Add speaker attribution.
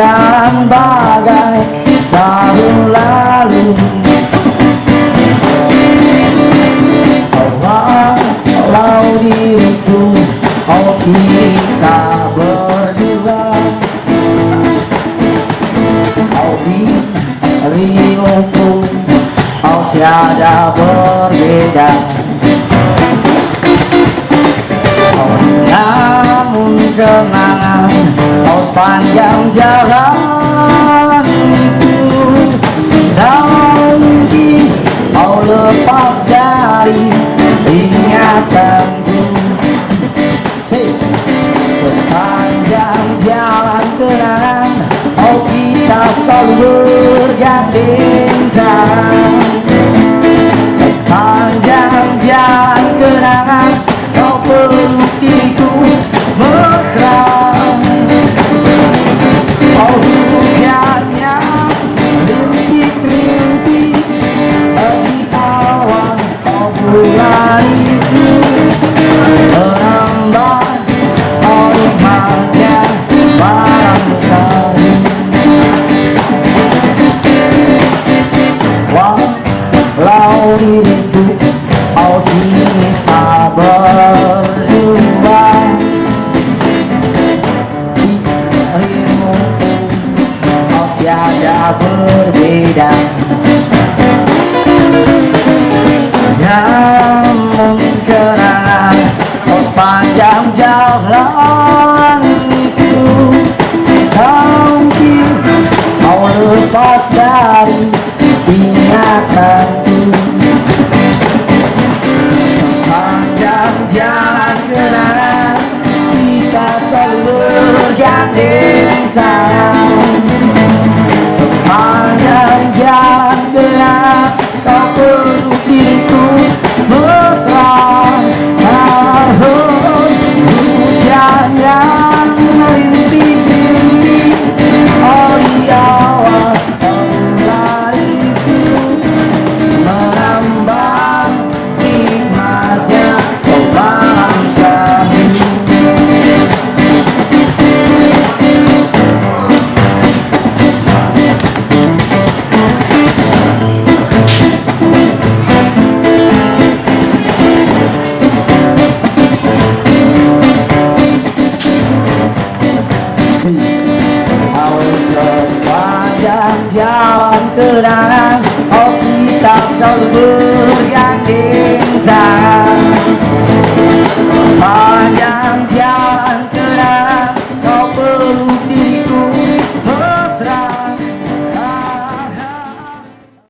Speaker 1: berjalan bagai tahun lalu. Walau diriku, oh kita berdua, oh dirimu, oh tiada berbeda. Oh namun kenangan, oh sepanjang jalan itu tak mungkin oh lepas dari ingatanku. Sepanjang jalan kenangan, oh kita selalu bergandeng tangan. Sepanjang jalan kenangan, kau peluk diriku mesra. Oh hujannya rintik-rintik di awan, oh bulan itu menambah oh nikmatnya barangkali. Walau diriku, oh kita berdua, dirimu, oh tiada berbeda. Namun kenangan, oh sepanjang jalan itu tak mungkin kau lepas dari ingatanku. Sepanjang jalan kenangan, kita selalu bergandeng tangan. Sepanjang jalan kenangan, kau peluk diriku mesra. Hujan yang rintik-rintik oh di awan, bulan itu menambah nikmatnya oh bangsamu. Sepanjang jalan kenangan, oh kita selalu bergandeng